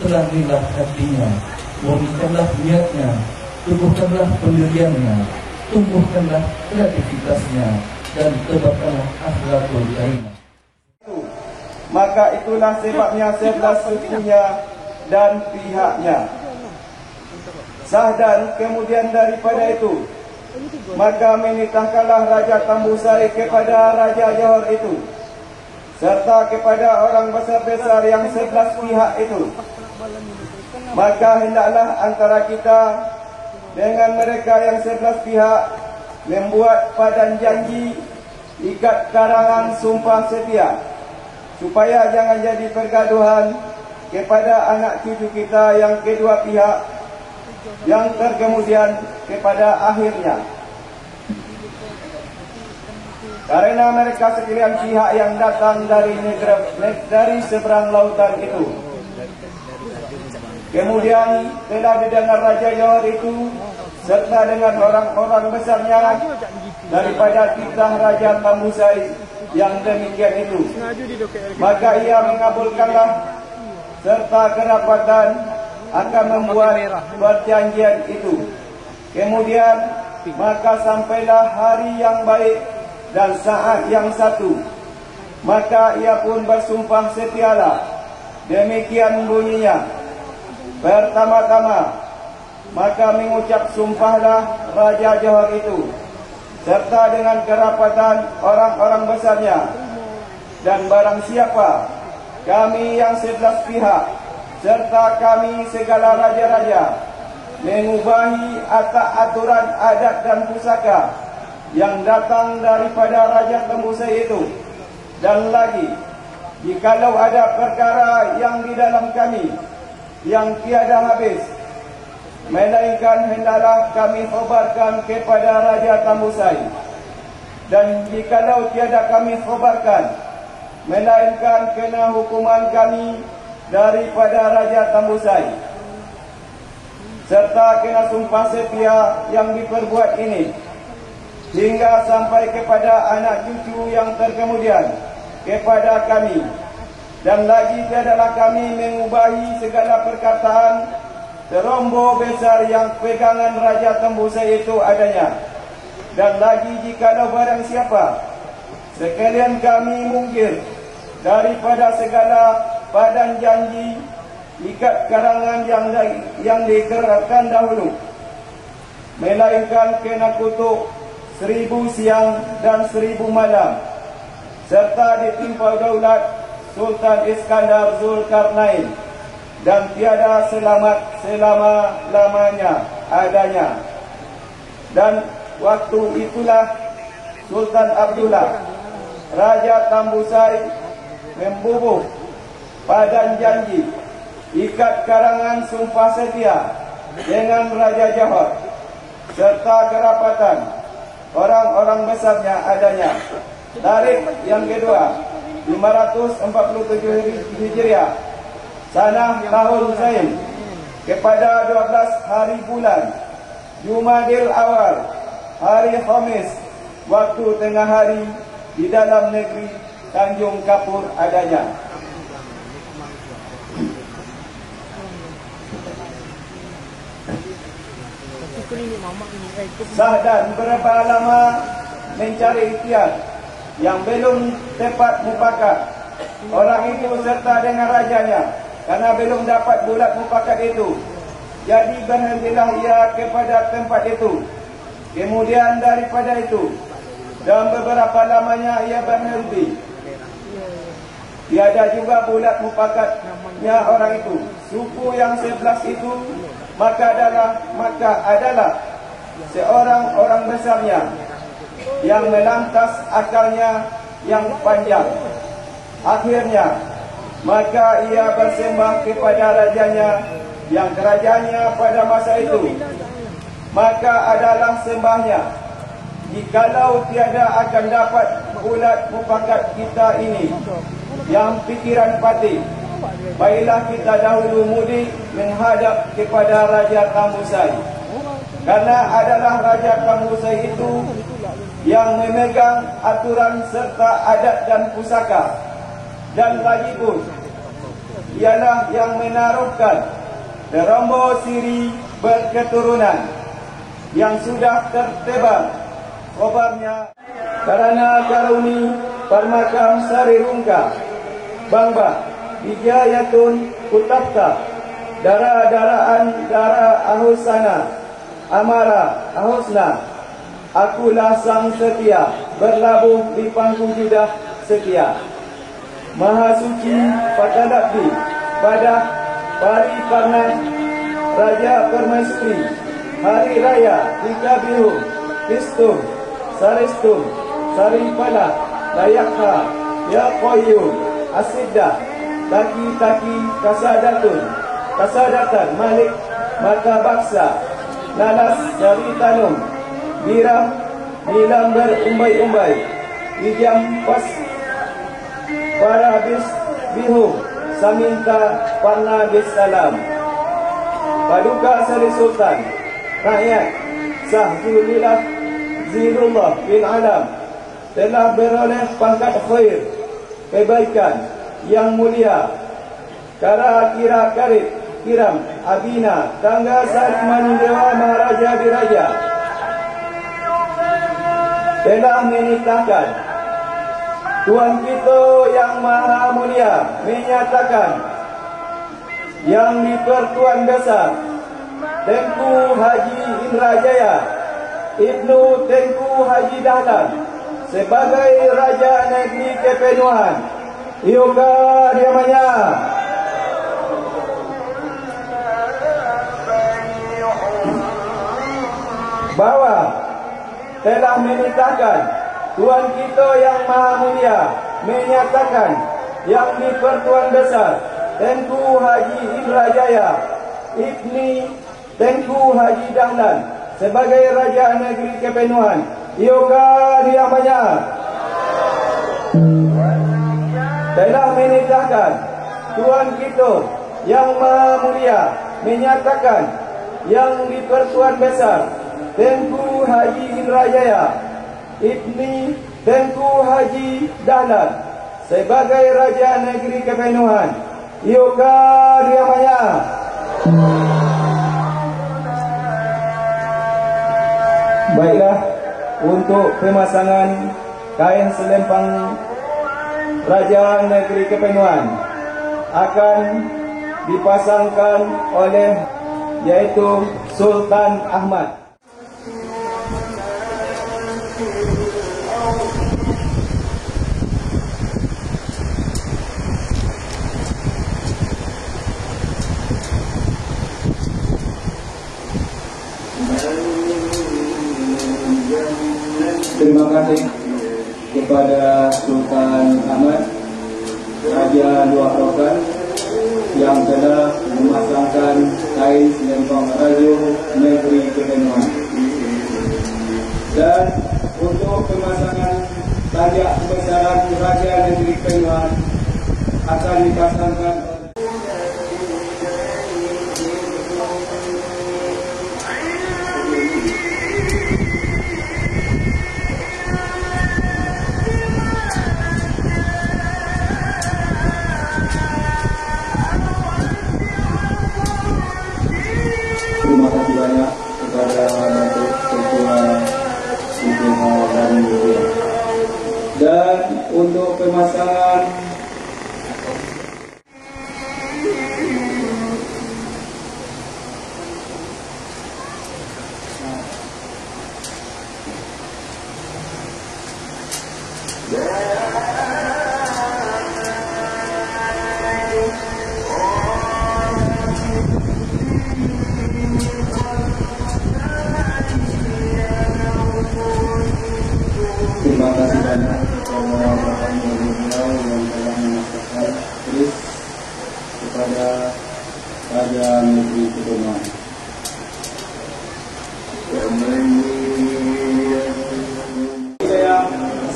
Terangilah hatinya, murnikanlah niatnya, tumbuhkanlah pendiriannya, tumbuhkanlah kreativitasnya, dan tebarkanlah akhlakul karimah. Maka itulah sebabnya 11 sukunya dan pihaknya. Sah dan kemudian daripada itu, maka menitahkanlah Raja Tambusai kepada Raja Johor itu, serta kepada orang besar-besar yang 11 pihak itu. Maka hendaklah antara kita dengan mereka yang 11 pihak membuat padan janji ikat karangan sumpah setia, supaya jangan jadi pergaduhan kepada anak cucu kita yang kedua pihak, yang terkemudian kepada akhirnya. Karena mereka sekalian pihak yang datang dari seberang lautan itu. Kemudian telah didengar Raja Johor itu serta dengan orang-orang besarnya daripada titah Raja Tambusai yang demikian itu. Maka ia mengabulkanlah serta kerapatan akan membuat perjanjian itu. Kemudian maka sampailah hari yang baik dan saat yang satu. Maka ia pun bersumpah setialah. Demikian bunyinya. Pertama-tama, maka mengucap sumpahlah Raja Johor itu, serta dengan kerapatan orang-orang besarnya. Dan barang siapa kami yang 11 pihak, serta kami segala raja-raja, mengubahi aturan adat dan pusaka yang datang daripada Raja Tambusai itu, dan lagi, jikalau ada perkara yang di dalam kami yang tiada habis, melainkan hendaklah kami khabarkan kepada Raja Tambusai. Dan jikalau tiada kami khabarkan, melainkan kena hukuman kami daripada Raja Tambusai, serta kena sumpah setia yang diperbuat ini, hingga sampai kepada anak cucu yang terkemudian kepada kami. Dan lagi tiadalah kami mengubahi segala perkataan terombo besar yang pegangan Raja Tambusai itu adanya. Dan lagi jikalau barang siapa sekalian kami mungkir daripada segala padan janji ikat karangan yang dikerahkan dahulu, melainkan kena kutuk 1000 siang dan 1000 malam, serta ditimpa daulat Sultan Iskandar Zulkarnain, dan tiada selamat selama-lamanya adanya. Dan waktu itulah Sultan Abdullah Raja Tambusai membubuh padan janji ikat karangan sumpah setia dengan Raja Johor, serta kerapatan orang-orang besarnya adanya. Tarikh yang kedua, 547 Hijriah, Sanah tahun Zain, kepada 12 hari bulan Jumadil Awal, hari Khamis, waktu tengah hari, di dalam negeri Tanjung Kapur adanya. Sah dan berapa lama mencari ikhtiar yang belum tepat mufakat orang itu serta dengan rajanya, karena belum dapat bulat mufakat itu. Jadi berhentilah ia kepada tempat itu. Kemudian daripada itu, dan beberapa lamanya ia berhenti. Tiada juga bulat mufakatnya orang itu. Suku yang 11 itu maka adalah seorang orang besarnya yang melantas akalnya yang panjang. Akhirnya maka ia bersembah kepada rajanya yang kerajaannya pada masa itu. Maka adalah sembahnya, jikalau tiada akan dapat bulat mufakat kita ini yang pikiran pati, baiklah kita dahulu mudik menghadap kepada Raja Tambusai. Karena adalah Raja Tambusai itu yang memegang aturan serta adat dan pusaka, dan lagi pun ialah yang menaruhkan terombo siri berketurunan yang sudah tertebak khobarnya karena karuni Parmakam Sari Rungka Bangba Wijayatun Kutapta Dara-daraan Dara Ahusana Amara Ahusna, akulah sang setia berlabuh di panggung judah setia. Maha suci Patadakti pada Pari Parnas Raja Permaisuri, Hari Raya Tiga Biru Kristum Saristum Saripala Layakha Ya Qayyum Asiddah Taki-taki Kasadatan Malik Mata Baksa Nalas dari Tanum Biram Nilam berumbai-umbai Wijam pas Para habis Bihu Saminta Parna Bisalam Paduka Sari Sultan Rakyat Sahzulillah Zilullah bin Alam telah beroleh pangkat khair kebaikan yang mulia Kara Kira Karib Kiram Abina Tangga Sari Manindewa Maharaja Diraja telah menikahkan Tuan kita yang maha mulia menyatakan yang di-Pertuan Besar Tengku Haji Indrajaya Ibnu Tengku Haji Dahlan sebagai Raja Negeri Kepenuhan Yoga Diamanya. Bahwa telah menikahkan Tuan kita yang maha mulia menyatakan yang di-Pertuan Besar Tengku Haji Indrajaya Ibni Tengku Haji Dahlan sebagai Raja Negeri Kepenuhan Yoga Diamanya. Telah menikahkan Tuan kita yang maha mulia menyatakan yang di-Pertuan Besar Tengku Haji Indrajaya Ibni Tengku Haji Dahlan sebagai Raja Negeri Kepenuhan Yoga Diamanya. Baiklah, untuk pemasangan kain selempang Raja Negeri Kepenuhan akan dipasangkan oleh yaitu Sultan Ahmad. Terima kasih kepada Sultan Ahmad Raja Luar Rokan yang telah memasangkan kain selempang Raja Negeri Kepenuhan. Dan untuk pemasangan tajak pembesaran Raja Negeri Kepenuhan akan dipasangkan dan untuk pemasangan terima kasih banyak kepada Bapak Beliau yang telah memasakkan terus kepada Raja Negeri Kepenuhan.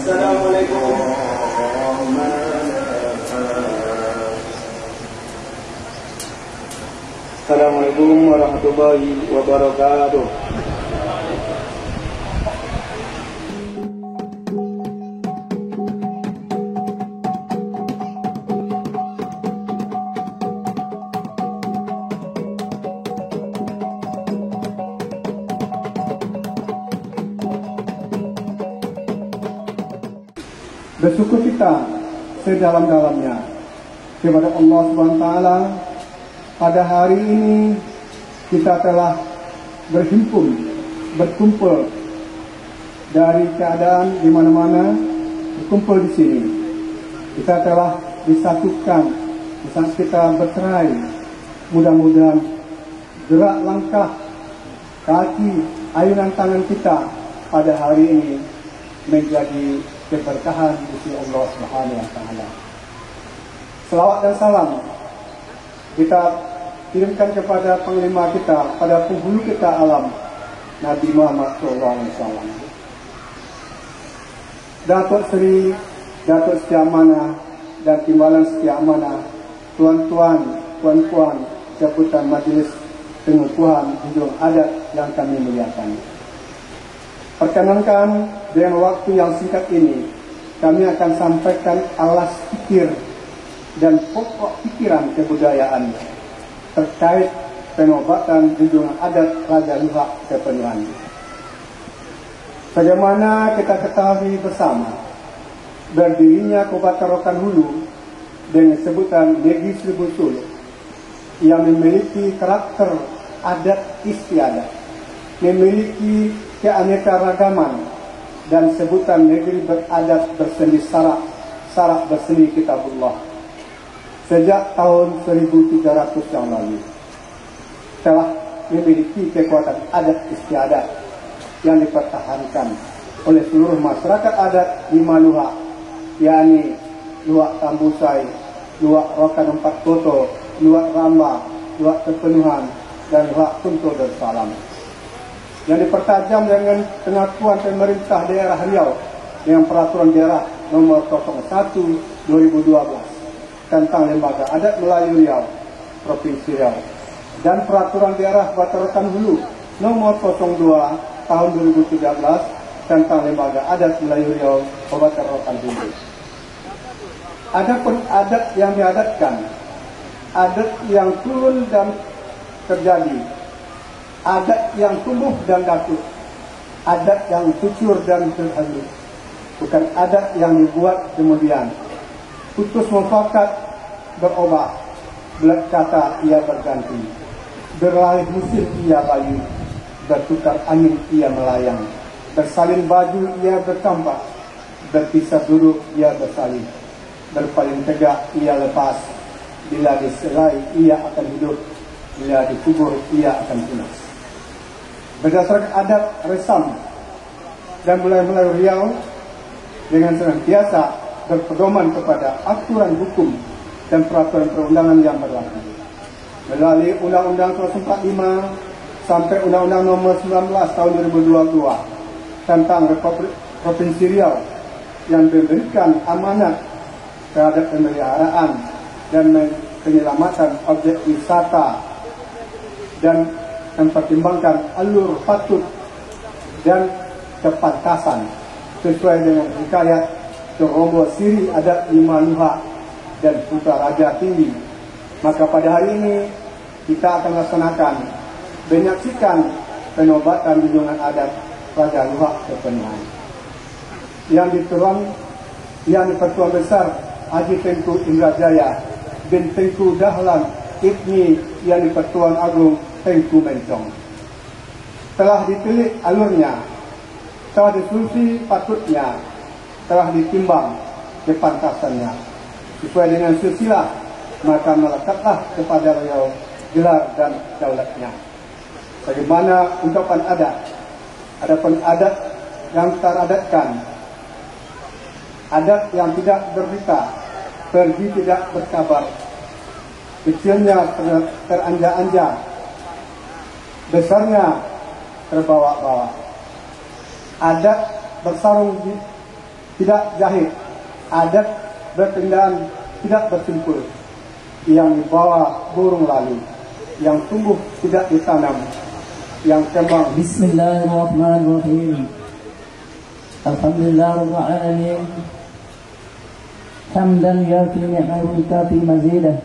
Assalamualaikum. Assalamualaikum warahmatullahi wabarakatuh. bersyukur kita sedalam-dalamnya kepada Allah SWT. Pada hari ini kita telah berkumpul dari keadaan di mana-mana, berkumpul di sini. Kita telah disatukan, di saat kita bercerai. Mudah-mudahan gerak langkah kaki, ayunan tangan kita pada hari ini menjadi keberkahan di sisi Allah Subhanahu wa taala. Selawat dan salam kita kirimkan kepada panglima kita, pada penghulu kita alam, Nabi Muhammad SAW. Datuk Seri, Datuk Setia Amanah dan Timbalan Setia Amanah, tuan-tuan, puan-puan, jabatan Majlis Pengukuhan Junjung Adat yang kami muliakan. Perkenankan dengan waktu yang singkat ini, kami akan sampaikan alas pikir dan pokok pikiran kebudayaan terkait penobatan junjungan adat Raja Luhak Kepenuhan. Bagaimana kita ketahui bersama, berdirinya Kabupaten Rokan Hulu dengan sebutan Negeri Seribu Suluk yang memiliki karakter adat istiadat, memiliki keanekaragaman dan sebutan negeri beradat berseni sarak berseni kitabullah. Sejak tahun 1300 yang lalu telah memiliki kekuatan adat istiadat yang dipertahankan oleh seluruh masyarakat adat di Luhak, yakni Luhak Tambusai, Luhak Rokan Empat Koto, Luhak Ramba, Luhak Kepenuhan, dan Luhak Kunto Darussalam, yang dipertajam dengan pengakuan pemerintah daerah Riau dengan peraturan daerah nomor 01/2012 tentang Lembaga Adat Melayu Riau, Provinsi Riau, dan peraturan daerah Kabupaten Rokan Hulu nomor 02 tahun 2013 tentang Lembaga Adat Melayu Riau, Kabupaten Rokan Hulu. Adapun adat yang diadatkan, adat yang turun dan terjadi, adat yang tumbuh dan datuk, adat yang tucur dan terhalu, bukan adat yang dibuat kemudian putus mufakat berubah, belat kata ia berganti, beralih musim ia layu, bertukar angin ia melayang, bersalin baju ia bertampak, berpisah duduk ia bersalin, berpaling tegak ia lepas, bila diselai ia akan hidup, bila dikubur ia akan punah. Berdasarkan adat resam dan mulai Riau dengan senantiasa berpedoman kepada aturan hukum dan peraturan perundangan yang berlaku melalui Undang-Undang 145 sampai Undang-Undang Nomor 19 Tahun 2022 tentang Republik Provinsi Riau yang memberikan amanat terhadap pemeliharaan dan penyelamatan objek wisata dan mempertimbangkan alur patut dan kepantasan sesuai dengan hikayat Terombo Siri Adat Lima Luhak dan Putra Raja Tinggi. Maka pada hari ini kita akan laksanakan menyaksikan penobatan junjungan adat Raja Luhak Kepenuhan yang Pertuan Besar Haji Tengku Indrajaya bin Tengku Dahlan Ibni yang Pertuan Agung Tengku Mencong. Telah ditelik alurnya, telah disulusi patutnya, telah ditimbang kepantasannya sesuai dengan silsilah, maka melekatlah kepada Riau gelar dan daulatnya. Bagaimana ungkapan adat? Adapun adat yang teradatkan, adat yang tidak berberita, pergi tidak berkabar, kecilnya teranja-anja, besarnya terbawa-bawa. Adat bersarung tidak jahit, adat berpindahan tidak bersimpul, yang dibawa burung lalu, yang tumbuh tidak ditanam, yang kembang. Bismillahirrahmanirrahim. Alhamdulillah Rabbil Alamin. Hamdan yafi ni'mahu kafi mazidah.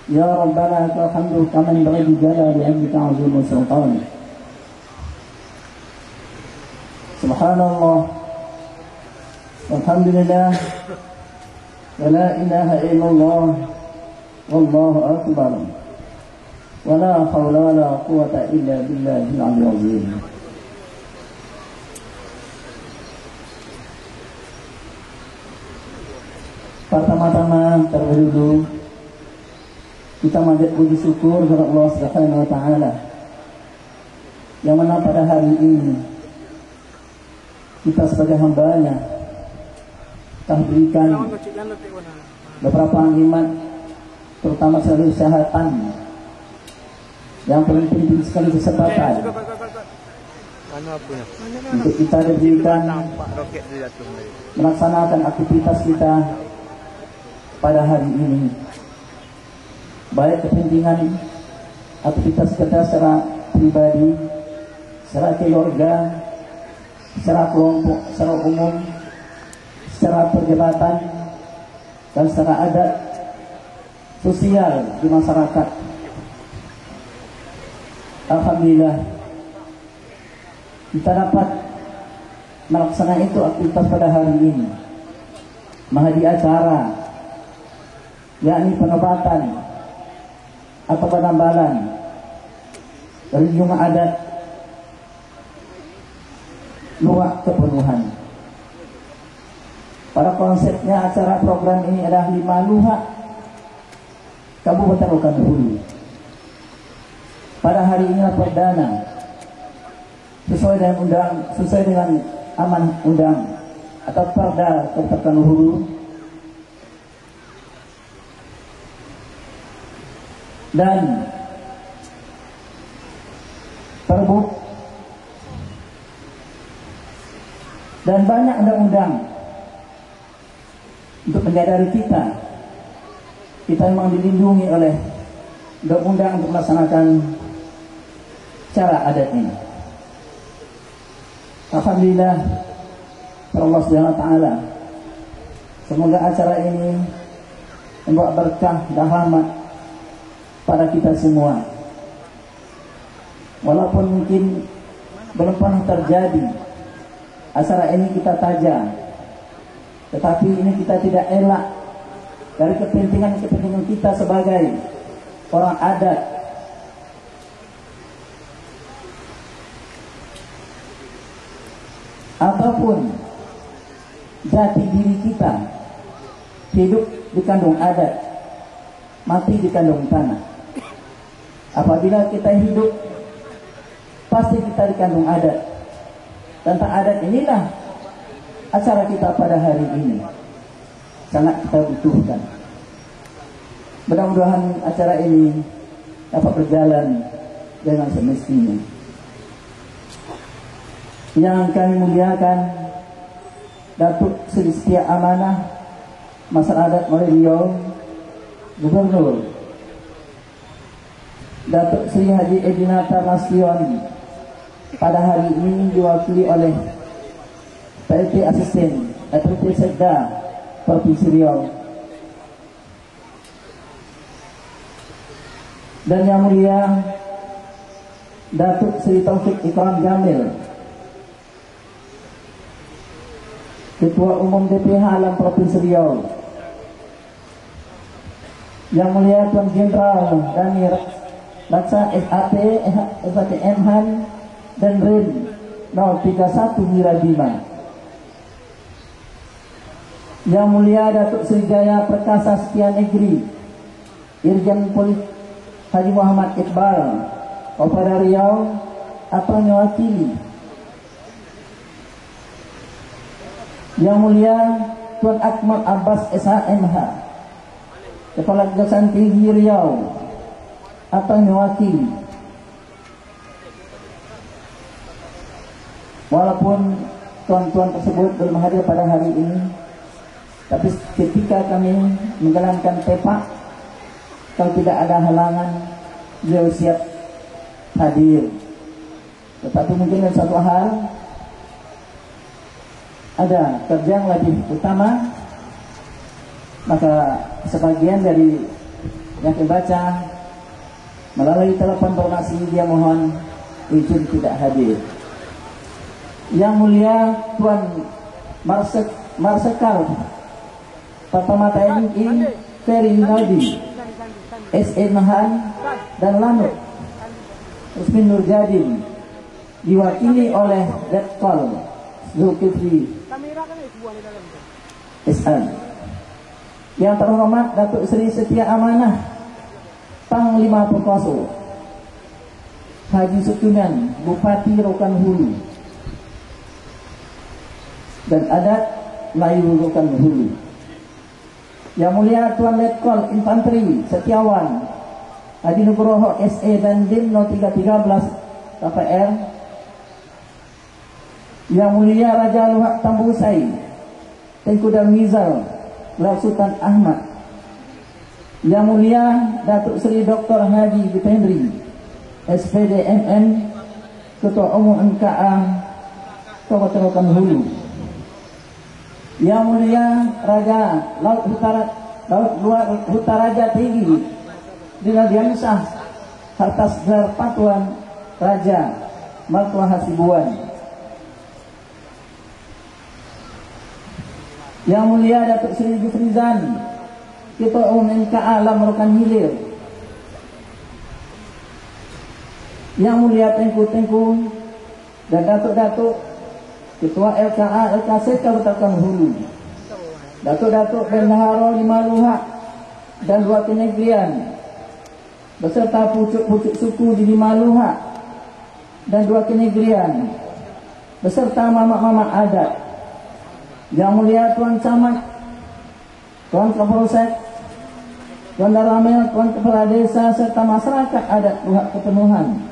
Ya Rabbana lakal hamdu kama yanbaghi li jalali wajhika 'azimi sultanik. Subhanallah. Alhamdulillah. Wa la ilaha illallah. Wallahu akbar. Wa la hawla wa la quwwata illa billahil aliyyil azim. Pertama-tama terlebih dulu kita manjat puji syukur kepada Allah Subhanahu wa taala yang mana pada hari ini kita sebagai hamba-Nya telah berikan beberapa nikmat, terutama sekali kesehatan yang paling penting sekali, kesempatan untuk kita diberikan melaksanakan aktivitas kita pada hari ini, baik kepentingan aktivitas kita secara pribadi, secara keluarga, secara kelompok, secara umum, secara perjabatan, dan secara adat sosial di masyarakat. Alhamdulillah kita dapat melaksanakan itu aktivitas pada hari ini, menghadiri acara yakni penobatan atau penambalan dari jumlah adat luak kepenuhan. Pada konsepnya acara program ini adalah 5 luak Kabupaten Rokan Hulu. Pada hari ini perdana sesuai dengan amanah undang atau Perda Kabupaten Hulu. Dan Perbuk dan banyak undang-undang untuk menyadari kita memang dilindungi oleh undang-undang untuk melaksanakan cara adat ini. Alhamdulillah, Allah Subhanahu wa taala, semoga acara ini membawa berkah dan rahmat pada kita semua. Walaupun mungkin belum pernah terjadi acara ini kita tajam, tetapi ini kita tidak elak dari kepentingan kita sebagai orang adat ataupun jati diri kita hidup di kandung adat, mati di kandung tanah. Apabila kita hidup, pasti kita dikandung adat. Tentang adat inilah acara kita pada hari ini sangat kita butuhkan. Mudah-mudahan acara ini dapat berjalan dengan semestinya. Yang kami muliakan Datuk Seri Setia Amanah Masyarakat Adat Mulai Riau, Gubernur Datuk Seri Haji Edinata Nasution pada hari ini diwakili oleh PLT Asisten PLT Sekda Provinsi Riau, dan yang mulia Datuk Seri Taufik Ikram Jamil, Ketua Umum DPH Alam Provinsi Riau, yang mulia Tuan Jenderal Dani Laksa SAT MHAN dan RIN 031 Mirabima, yang mulia Datuk Seri Jaya Perkasa Setia Negeri Irjen Polis Haji Muhammad Iqbal Kapolda Riau atau mewakili, yang mulia Tuan Akmal Abbas SHMH Kepala Kejaksaan Tinggi Riau atau mewakili. Walaupun tuan-tuan tersebut belum hadir pada hari ini, tapi ketika kami menjalankan tepak, kalau tidak ada halangan, beliau siap hadir. Tetapi mungkin ada satu hal, ada kerja yang lebih utama, maka sebagian dari yang dibaca melalui telepon donasi dia mohon izin tidak hadir. Yang mulia Tuan Marsek Marsikal Pertama TNI Ferry Yunadi, S.E. Mahan dan Lanut Rusmin Nurjadin, diwakili oleh Letkol Zulkifli SN. Yang terhormat Datuk Seri Setia Amanah Panglima Perkoso Haji Sukunan Bupati Rokan Hulu dan adat Melayu Rokan Hulu. Yang mulia Tuan Letkol Infanteri Setiawan Hadi Nugroho SE dan Dimno 313 KPR. Yang mulia Raja Luhak Tambusai Tengku Darmizal Gelar Sultan Ahmad. Yang mulia Datuk Seri Dr. Haji Dipendri SPD MN Ketua Umum MKA Kabupaten Rokan Hulu. Yang mulia Raja Laut Hutaraja Tinggi Dinadiansah Hartas Gelar Patuan Raja Maltua Hasibuan. Yang mulia Datuk Seri Jufrizan Ketua Umum MKA Lam Rokan Hilir. Yang mulia Tengku dan Datuk-Datuk Ketua LKA LKC Kabupaten Hulu, Datuk-Datuk Bendahara Lima Luhak dan Dua Kenegrian beserta pucuk-pucuk suku di Lima Luhak dan Dua Kenegrian beserta mamak-mamak adat. Yang mulia Tuan Camat, Tuan Kapolsek, Tuan Daramil, Tuan Kepala Desa serta masyarakat adat Luhak Kepenuhan,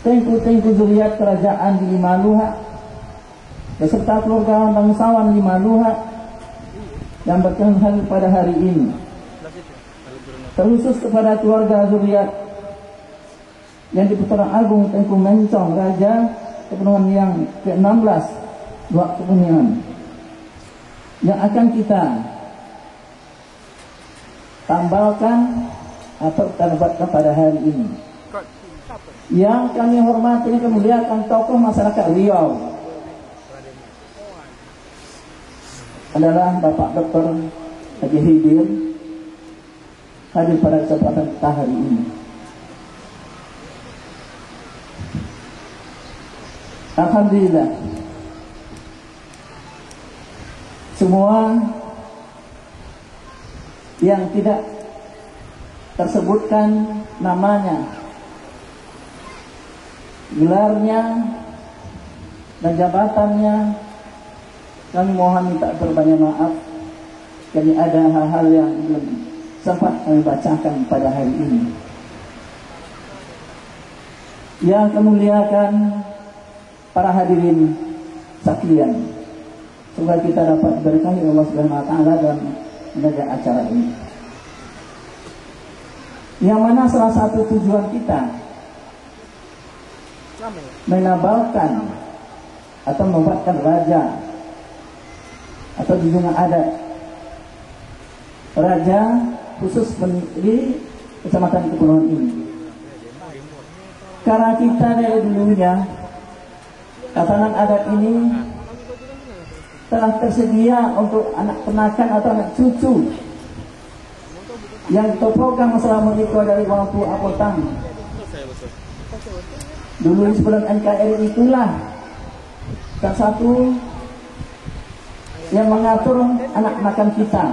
Tengku-tengku zuriat kerajaan di Lima Luhak beserta keluarga bangsawan Lima Luhak yang berkenaan pada hari ini, terkhusus kepada keluarga zuriat yang di Putra Agung Tengku Mencong Raja Kepenuhan yang ke-16 Luhak Kepenuhan yang akan kita tambalkan atau kita dapatkan pada hari ini. Yang kami hormati dan muliakan tokoh masyarakat Riau adalah Bapak Dr. Haji Hidir hadir pada kesempatan kita hari ini. Alhamdulillah, semua yang tidak tersebutkan namanya, gelarnya dan jabatannya, kami mohon minta berbanyak maaf karena ada hal-hal yang belum sempat kami bacakan pada hari ini. Yang kami muliakan para hadirin sekalian, semoga kita dapat berkahi Allah Subhanahu wa taala dalam menjaga acara ini. Yang mana salah satu tujuan kita menabalkan atau membuatkan raja atau junjungan adat raja khusus di Kecamatan Kepenuhan ini. Karena kita dari dulunya tatanan adat ini telah tersedia untuk anak penakan atau anak cucu yang ditopokan selama itu dari orang tua apotang. Dulu sebelum NKRI itulah salah satu yang mengatur anak makan kita,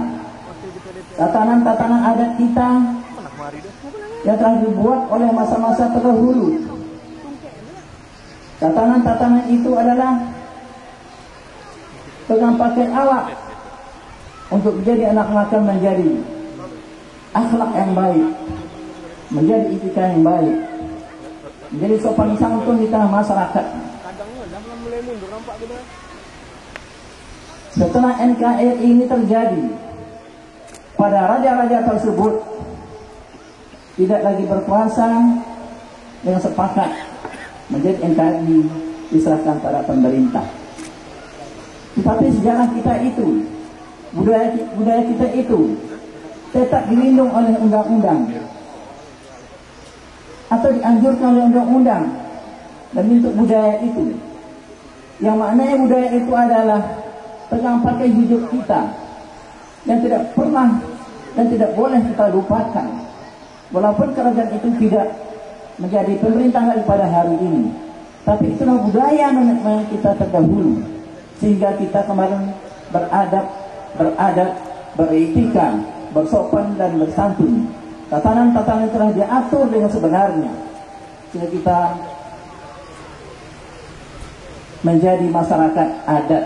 tatanan-tatanan adat kita yang telah dibuat oleh masa-masa terdahulu. Tatanan-tatanan itu adalah dengan pakai awak untuk menjadi anak makan, menjadi akhlak yang baik, menjadi etika yang baik, menjadi sopan santun di tengah masyarakat. Setelah NKRI ini terjadi, pada raja-raja tersebut tidak lagi berkuasa dengan sepakat menjadi NKRI diserahkan pada pemerintah. Tetapi sejarah kita itu, budaya kita itu tetap dilindung oleh undang-undang atau dianjurkan oleh undang-undang dan bentuk budaya itu. Yang maknanya budaya itu adalah pegang pakai hidup kita yang tidak pernah dan tidak boleh kita lupakan. Walaupun kerajaan itu tidak menjadi pemerintah lagi pada hari ini, tapi itulah budaya nenek moyang kita terdahulu, sehingga kita kemarin beradab, beretika, bersopan dan bersantun. Tatanan-tatanan telah diatur dengan sebenarnya, sehingga kita menjadi masyarakat adat.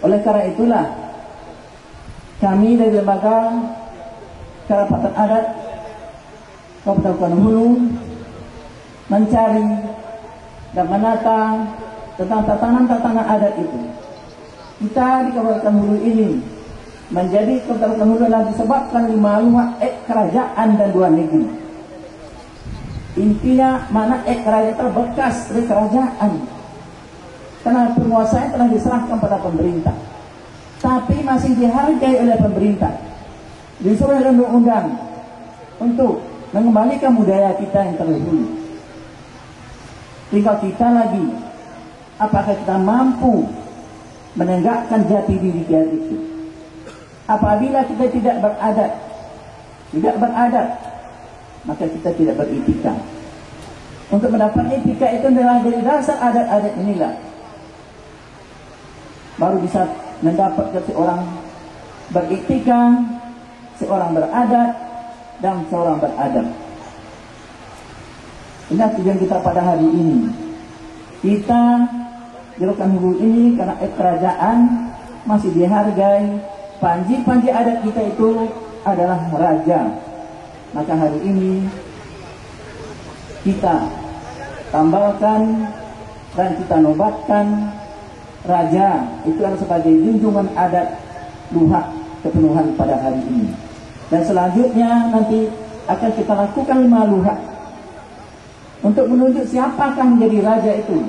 Oleh karena itulah kami dari lembaga kerapatan adat Kabupaten Gunung Hulu mencari dan menata tentang tatanan-tatanan adat itu. Kita di Kabupaten Hulu ini menjadi Kabupaten Hulu adalah disebabkan 5 luar kerajaan dan 2 negeri. Intinya mana kerajaan bekas dari kerajaan, karena penguasaan telah diserahkan pada pemerintah, tapi masih dihargai oleh pemerintah, disuruh oleh undang-undang untuk mengembalikan budaya kita yang terdahulu. Tinggal kita lagi, apakah kita mampu menegakkan jati diri kita itu. Apabila kita tidak beradat, maka kita tidak beretika. Untuk mendapat etika itu adalah dari dasar adat-adat inilah baru bisa mendapatkan seorang beretika, seorang beradat, dan seorang beradab. Inilah tujuan kita pada hari ini. Kita Julukan Hulu ini karena kerajaan masih dihargai, panji-panji adat kita itu adalah raja. Maka hari ini kita tambahkan dan kita nobatkan raja itu adalah sebagai junjungan adat luhak kepenuhan pada hari ini. Dan selanjutnya nanti akan kita lakukan 5 luhak untuk menunjuk siapakah menjadi raja itu.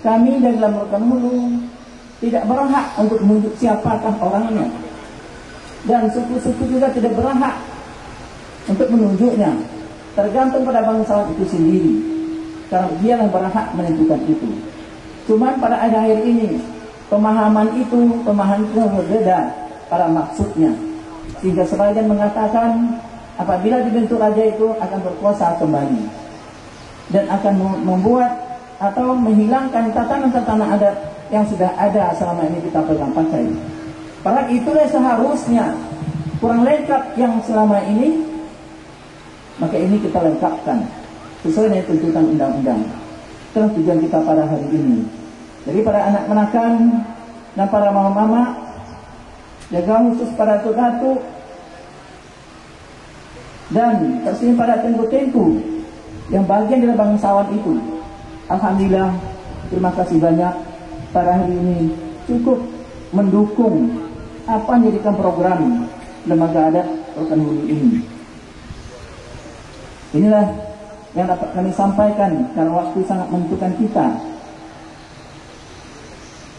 Kami dari Lembaga Hulu tidak berhak untuk menunjuk siapakah orangnya, dan suku-suku juga tidak berhak untuk menunjuknya. Tergantung pada bangsawan itu sendiri, karena dia yang berhak menentukan itu. Cuman pada akhir ini pemahaman itu berbeda pada maksudnya, sehingga sebagian mengatakan apabila dibentuk raja itu akan berkuasa kembali dan akan membuat atau menghilangkan tatanan-tatanan adat yang sudah ada selama ini kita pegang pakai. Padahal itulah seharusnya kurang lengkap yang selama ini, maka ini kita lengkapkan sesuai dengan tuntutan undang-undang. Itulah tujuan kita pada hari ini. Jadi para anak menakan dan para mama-mama, jaga khusus pada datuk dan tersini pada tengku-tengku yang bagian dari bangsawan itu. Alhamdulillah, terima kasih banyak pada hari ini cukup mendukung apa yang dijadikan program lembaga adat Rokan Hulu ini. Inilah yang dapat kami sampaikan karena waktu sangat menentukan kita,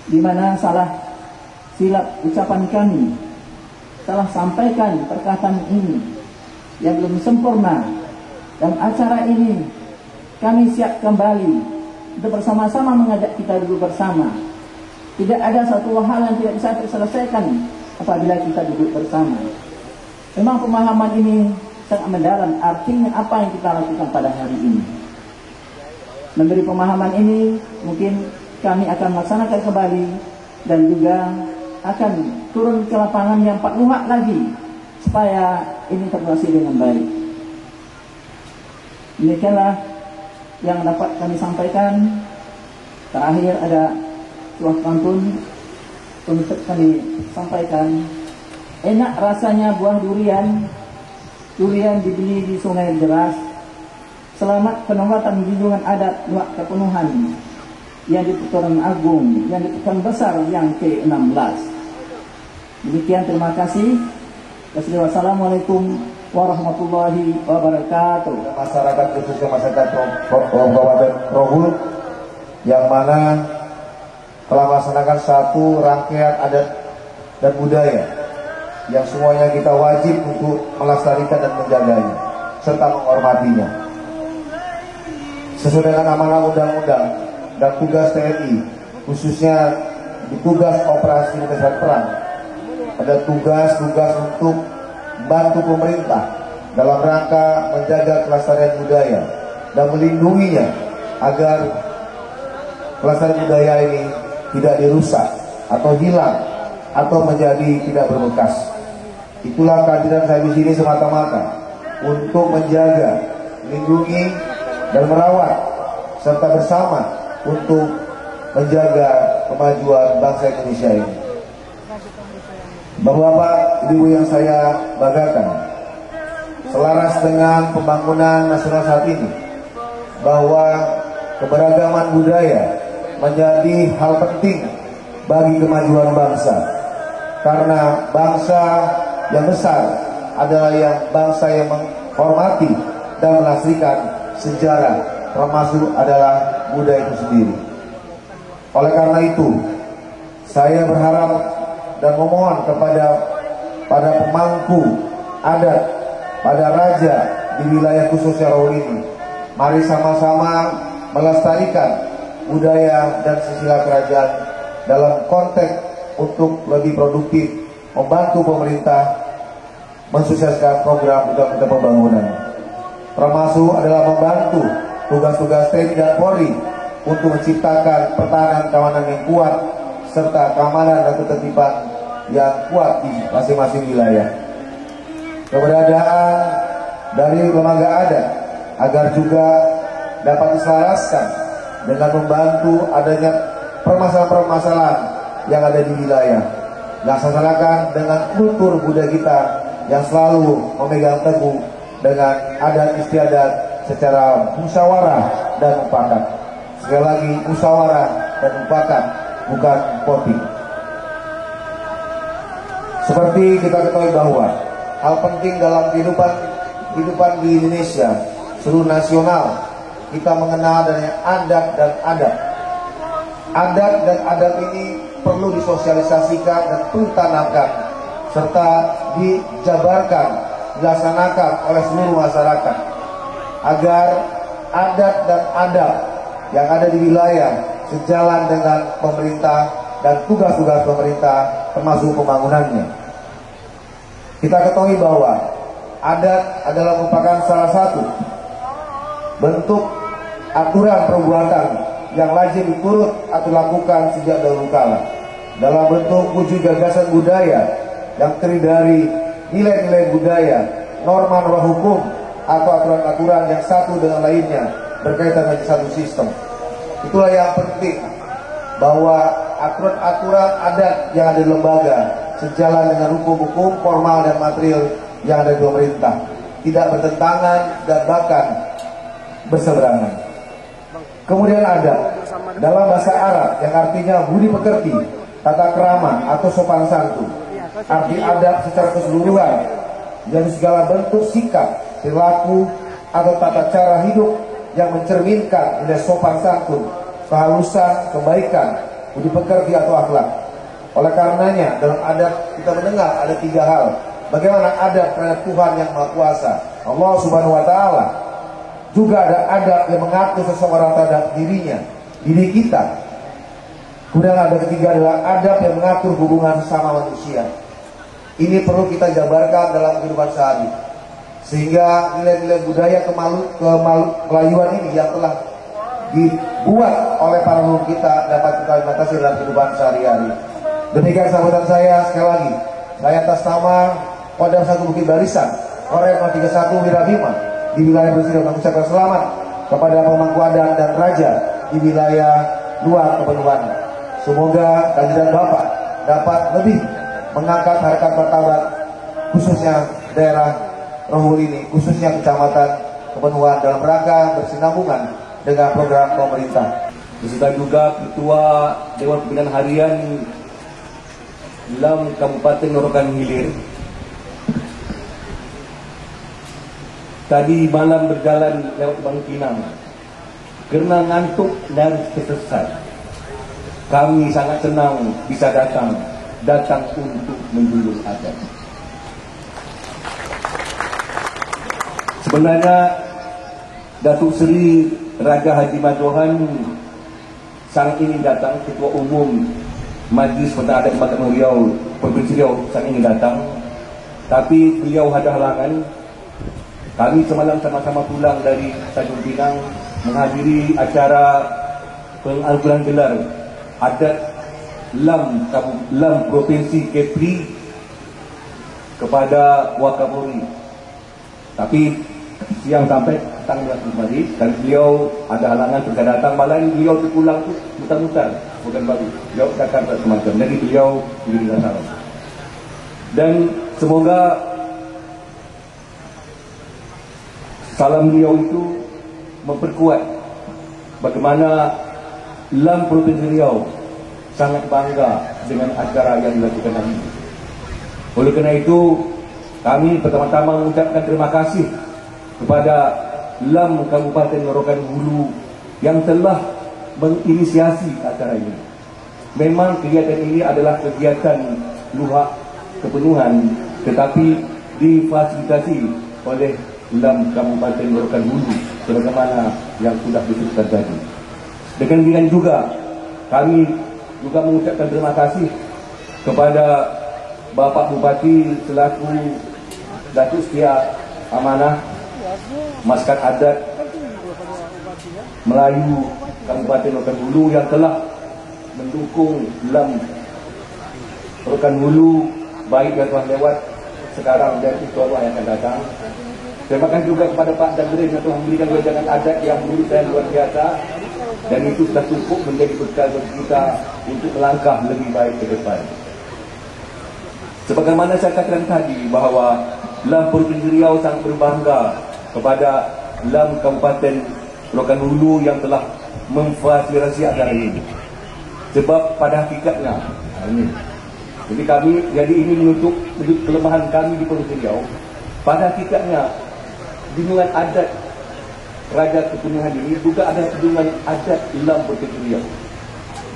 di mana salah silap ucapan kami, salah sampaikan perkataan ini yang belum sempurna, dan acara ini kami siap kembali untuk bersama-sama mengajak kita duduk bersama. Tidak ada satu hal yang tidak bisa terselesaikan apabila kita duduk bersama. Memang pemahaman ini sangat mendalam, artinya apa yang kita lakukan pada hari ini. Memberi pemahaman ini mungkin kami akan melaksanakan kembali dan juga akan turun ke lapangan yang 4 luhak lagi supaya ini terlaksana dengan baik. Demikianlah yang dapat kami sampaikan. Terakhir ada sebuah pantun untuk kami sampaikan. Enak rasanya buah durian, durian dibeli di sungai deras. Selamat penobatan junjungan adat luak kepenuhan yang di Puturan Agung, yang di Puturan Besar yang ke-16. Demikian, terima kasih. Wassalamualaikum warahmatullahi wabarakatuh. Masyarakat khususnya masyarakat Kabupaten Rohul yang mana telah melaksanakan satu rangkaian adat dan budaya yang semuanya kita wajib untuk melestarikan dan menjaganya serta menghormatinya sesuai dengan amanah undang-undang dan tugas TNI, khususnya di tugas operasi militer perang, ada tugas-tugas untuk membantu pemerintah dalam rangka menjaga kelestarian budaya dan melindunginya agar kelestarian budaya ini tidak dirusak atau hilang atau menjadi tidak berbekas. Itulah kehadiran saya di sini semata-mata untuk menjaga, melindungi, dan merawat serta bersama untuk menjaga kemajuan bangsa Indonesia ini. Bapak-bapak, ibu yang saya banggakan, selaras dengan pembangunan nasional saat ini, bahwa keberagaman budaya menjadi hal penting bagi kemajuan bangsa. Karena bangsa yang besar adalah bangsa yang menghormati dan melestarikan sejarah, termasuk adalah budaya itu sendiri. Oleh karena itu, saya berharap dan memohon kepada pemangku adat, pada raja di wilayah khususnya Rohul ini, mari sama-sama melestarikan budaya dan sila kerajaan dalam konteks untuk lebih produktif membantu pemerintah mensukseskan program pembangunan, termasuk adalah membantu tugas-tugas TNI dan Polri untuk menciptakan pertahanan keamanan yang kuat serta keamanan dan ketertiban yang kuat di masing-masing wilayah. Keberadaan dari lembaga adat agar juga dapat diselaraskan dengan membantu adanya permasalahan-permasalahan yang ada di wilayah, dilaksanakan dengan kultur budaya kita yang selalu memegang teguh dengan adat istiadat secara musyawarah dan mufakat. Sekali lagi, musyawarah dan mufakat, bukan voting. Seperti kita ketahui bahwa hal penting dalam kehidupan di Indonesia seluruh nasional, kita mengenal adanya adat dan adat. Adat dan adat ini perlu disosialisasikan dan perlu ditanamkan serta dijabarkan, dilaksanakan oleh seluruh masyarakat agar adat dan adat yang ada di wilayah sejalan dengan pemerintah dan tugas-tugas pemerintah termasuk pembangunannya. Kita ketahui bahwa adat adalah merupakan salah satu bentuk aturan perbuatan yang lazim diturut atau dilakukan sejak dahulu kala dalam bentuk wujud gagasan budaya yang terdiri dari nilai-nilai budaya, norma-norma hukum atau aturan-aturan yang satu dengan lainnya berkaitan dengan satu sistem. Itulah yang penting, bahwa aturan-aturan adat yang ada di lembaga sejalan dengan hukum-hukum formal dan material yang ada di pemerintah, tidak bertentangan dan bahkan berseberangan. Kemudian ada dalam bahasa Arab yang artinya budi pekerti, tata krama atau sopan santun. Arti adab secara keseluruhan dari segala bentuk sikap, perilaku atau tata cara hidup yang mencerminkan nilai sopan santun, kehalusan, kebaikan, budi pekerti atau akhlak. Oleh karenanya dalam adat kita mendengar ada 3 hal. Bagaimana adat terhadap Tuhan yang Maha Kuasa, Allah Subhanahu wa Ta'ala. Juga ada adat yang mengatur seseorang terhadap dirinya, diri kita. Kemudian ada ketiga adalah adab yang mengatur hubungan sesama manusia. Ini perlu kita jabarkan dalam kehidupan sehari, sehingga nilai-nilai budaya kemelayuan ini yang telah dibuat oleh para leluhur kita dapat kita batasi dalam kehidupan sehari-hari. Demikian sambutan saya. Sekali lagi, saya atas nama Kodam 1 Bukit Barisan Korem 31 Wirabima di wilayah Bersih mengucapkan selamat kepada pemangku adat dan raja di wilayah luar kepenuhan. Semoga kehadiran Bapak dapat lebih mengangkat harkat martabat khususnya daerah Rohul ini, khususnya kecamatan Kepenuhan dalam rangka bersinambungan dengan program pemerintah. Beserta juga Ketua Dewan Pimpinan Harian dalam Kabupaten Nurokan Hilir. Tadi malam berjalan lewat Bangkinang, karena ngantuk dan kesesat, kami sangat senang bisa datang untuk menjunjung adat. Sebenarnya Datuk Seri Raja Haji Majohan saat ini datang, Ketua Umum Majlis Perdana Adat Makam Riau Provinsi Riau sangat ingin datang, tapi beliau ada halangan. Kami semalam sama-sama pulang dari Tanjung Pinang menghadiri acara pengangkuran gelar adat LAM Provinsi Kepri kepada Wakapolri. Tapi siang sampai datang kembali, dan beliau ada halangan tidak datang. Malah beliau terpulang tu mutar-mutar, bukan baru beliau Jakarta semacam. Jadi beliau diri salam. Dan semoga salam beliau itu memperkuat bagaimana LAM Provinsi Riau sangat bangga dengan acara yang dilakukan hari ini. Oleh kerana itu, kami pertama-tama mengucapkan terima kasih kepada LAM Kabupaten Rokan Hulu yang telah menginisiasi acara ini. Memang kegiatan ini adalah kegiatan luhak kepenuhan, tetapi difasilitasi oleh LAM Kabupaten Rokan Hulu sebagaimana yang sudah disebutkan tadi. Dengan juga kami juga mengucapkan terima kasih kepada Bapak Bupati selaku Datuk Setia Amanah Masyarakat Adat Melayu Kabupaten Rokan Hulu yang telah mendukung LAM Rokan Hulu baik yang telah lewat sekarang dan itu yang akan datang. Terima kasih juga kepada Pak Dagrin yang telah memberikan wejangan adat yang menurut saya luar biasa, dan itu sudah cukup menjadi bekal bagi kita untuk melangkah lebih baik ke depan. Sebagaimana saya katakan tadi bahawa LAM Provinsi Riau sangat berbangga kepada LAM Kabupaten Rokan Hulu yang telah memfasilitasi acara ini. Sebab pada hakikatnya ini. Jadi ini menutup kelemahan kami di Provinsi Riau. Pada hakikatnya bendungan adat Raja Kepenuhan ini juga ada bendungan adat LAM Provinsi Riau.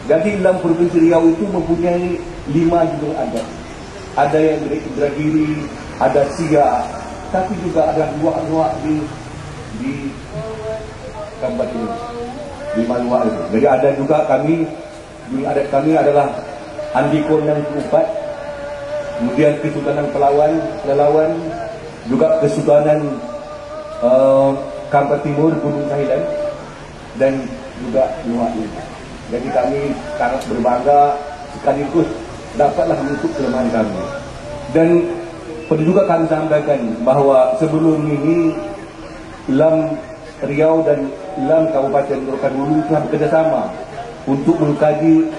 Jadi LAM Provinsi Riau itu mempunyai 5 bendungan adat. Ada yang dari Indragiri, ada Sia, tapi juga ada luak-luak di Kabupaten ini, di Maluak itu. Jadi ada juga kami, bendungan adat kami adalah Andikon yang keempat, kemudian Kesultanan Pelalawan, juga Kesultanan Kampar Timur, Gunung Sahilan, dan juga luak ini. Jadi kami sangat berbangga sekaligus dapatlah menutup kelemahan kami. Dan perlu juga kami sampaikan bahawa sebelum ini LAM Riau dan LAM Kabupaten Rokan Hulu telah bekerjasama untuk mengkaji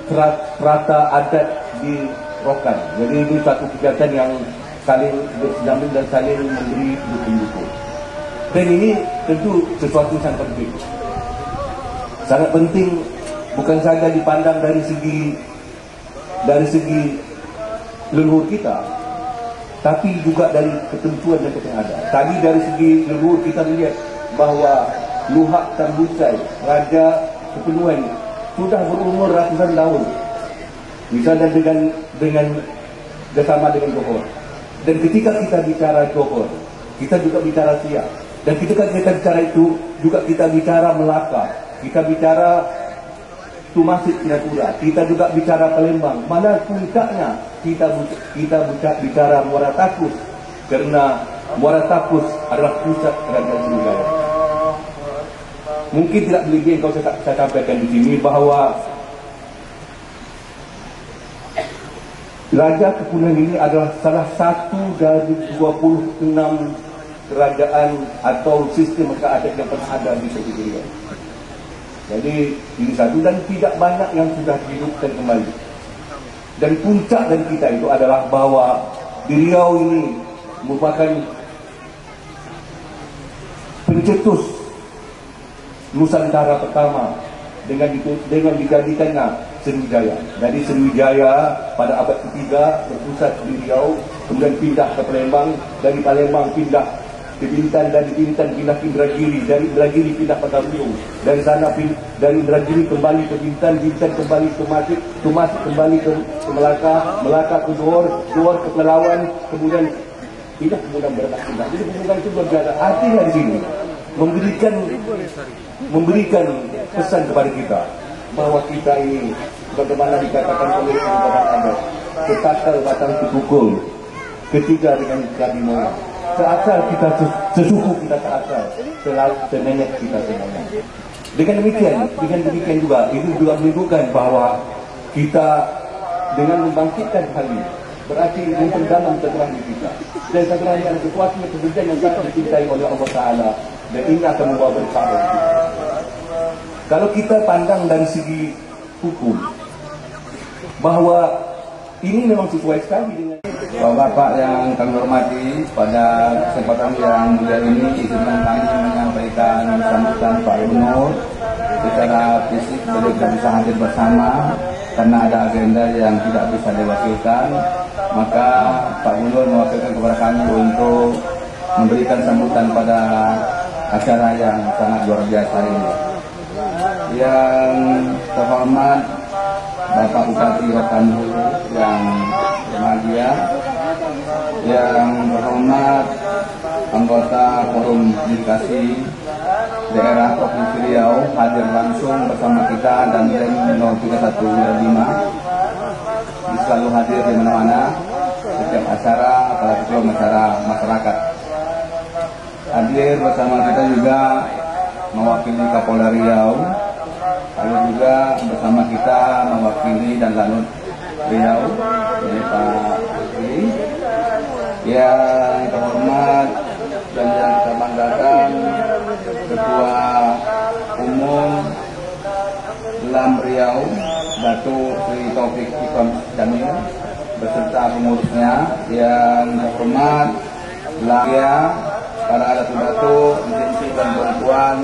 strata adat di Rokan. Jadi ini satu kegiatan yang saling bersinambung dan saling memberi dukung-dukung. Dan ini tentu sesuatu yang penting. Sangat penting bukan saja dipandang dari segi leluhur kita, tapi juga dari ketentuan yang kita ada. Tadi dari segi leluhur kita lihat bahawa Luhak Tambusai, Raja Kepenuhan, sudah berumur ratusan tahun. Misalnya dengan bersama dengan Johor. Dan ketika kita bicara Johor, kita juga bicara Siak. Dan ketika kita bicara itu, juga kita bicara Melaka, kita bicara Tumasik Singapura, kita juga bicara Palembang. Mana puncaknya kita bicara Muara Takus, kerana Muara Takus adalah pusat kerajaan Sriwijaya. Mungkin tidak berlebihan kalau saya sampaikan di sini bahawa Raja Kepenuhan ini adalah salah satu dari 26 kerajaan atau sistem adat yang pernah ada di Sriwijaya. Jadi ini satu, dan tidak banyak yang sudah dihidupkan kembali. Dan puncak dari kita itu adalah bahawa di Riau ini merupakan pencetus Nusantara pertama dengan dijadikannya Sriwijaya. Jadi Sriwijaya pada abad ketiga berpusat di Riau, kemudian pindah ke Palembang, dari Palembang pindah ke Bintan, dari Bintan pindah ke Indragiri, dari Indragiri pindah ke Tarutung, dari sana dari Indragiri kembali ke Bintan, Bintan kembali ke Tumasik, Tumasik kembali ke Melaka, Melaka ke Johor, Johor ke Pelalawan, kemudian pindah kemudian berenang pindah. Jadi hubungan itu berjalan. Artinya di sini memberikan pesan kepada kita bahawa kita ini bagaimana dikatakan oleh kepada Anda, ketakal batang dipukul, ketiga dengan jadi moyang. Seasal kita sesuku kita seasal, senenek kita senenek. Dengan demikian juga itu juga menunjukkan bahwa kita dengan membangkitkan hal ini berarti memperdalam terang di kita. Dan terang yang sesuatu yang sangat dicintai oleh Allah Taala dan ini akan membawa berkah bagi kita. Kalau kita pandang dari segi hukum bahwa ini memang sesuai sekali dengan Bapak-bapak yang kami hormati, pada kesempatan yang mulia ini izinkan kami menyampaikan sambutan Pak Gubernur. Secara fisik beliau tidak bisa hadir bersama karena ada agenda yang tidak bisa diwakilkan, maka Pak Gubernur mewakilkan kepada kami untuk memberikan sambutan pada acara yang sangat luar biasa ini. Yang terhormat Bapak Bupati Rokan Hulu yang berbahagia, yang terhormat anggota Forum Komunikasi Daerah Provinsi Riau hadir langsung bersama kita dan Rem 03105 selalu hadir di mana-mana setiap acara, apalagi acara masyarakat. Hadir bersama kita juga mewakili Kapolda Riau, lalu juga bersama kita mewakili dan Lanut Riau, ini Pak Putri, yang terhormat dan yang kita banggakan Ketua Umum Lam Riau, Datuk Sri Taufik Ikon Jamil, beserta pengurusnya, yang terhormat Lamia, para datuk-datuk, instansi dan perempuan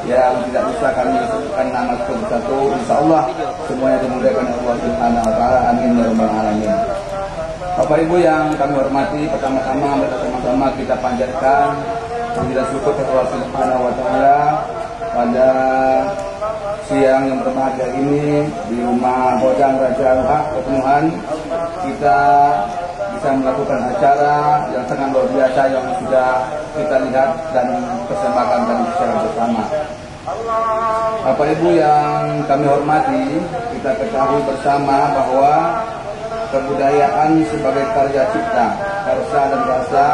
yang tidak bisa kami sebutkan nama satu-satu, insya Allah semuanya dimuliakan Allah Subhanahu wa Ta'ala. Amin ya rabbal alamin. Bapak Ibu yang kami hormati, pertama-tama bersama-sama kita panjatkan puji dan syukur kepada Allah Subhanahu wa Ta'ala pada siang yang berbahagia ini di rumah Bodang Raja Hak Kepenuhan. Kita bisa melakukan acara yang sangat luar biasa yang sudah kita lihat dan persembahkan tadi secara bersama. Bapak Ibu yang kami hormati, kita ketahui bersama bahwa kebudayaan sebagai karya cipta, karsa dan rasa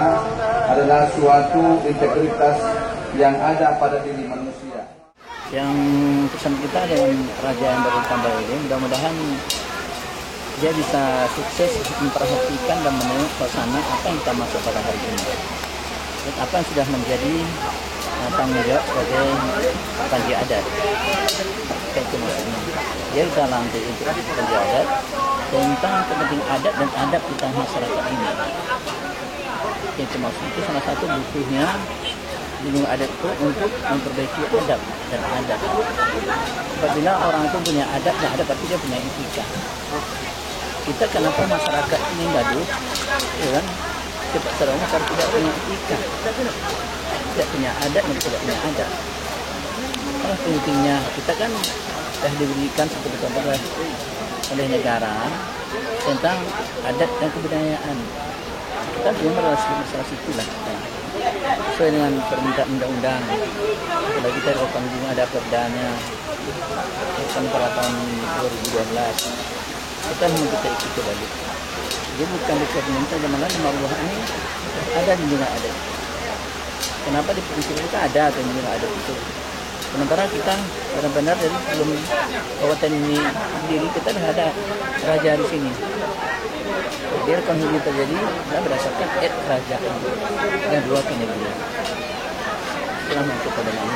adalah suatu integritas yang ada pada diri manusia. Yang pesan kita dengan raja yang baru tambah ini, mudah-mudahan dia bisa sukses memperhatikan dan menengok suasana apa yang kita masuk pada hari ini. Dan apa yang sudah menjadi tanggung jawab sebagai panji adat. Kayak itu maksudnya. Dia dalam itu panji adat tentang kepentingan adat dan adab kita masyarakat ini. Itu maksudnya itu salah satu butuhnya lindung adat itu untuk memperbaiki adab dan adat. Apabila orang itu punya adab dan adab, berarti dia punya etika. Kita kenapa masyarakat ini gaduh, ya kan? Cepat serangnya kalau tidak punya etika, tidak punya adat dan tidak punya adab. Kalau pentingnya kita kan sudah diberikan seperti contoh oleh negara tentang adat dan kebudayaan. Kita belum masalah situlah. Sesuai dengan permintaan undang-undang. Apalagi kita ada perdana pada tahun 2012. Kita memang kita ikuti balik. Jadi bukan diperminta zaman lalu Allah ini ada di dunia adat. Kenapa di provinsi kita ada di dunia adat itu? Sementara kita benar-benar dari sebelum kabupaten ini sendiri kita dah ada raja di sini. Dia konflik terjadi berdasarkan kerajaan dan dua negeri. Itulah untuk pada nama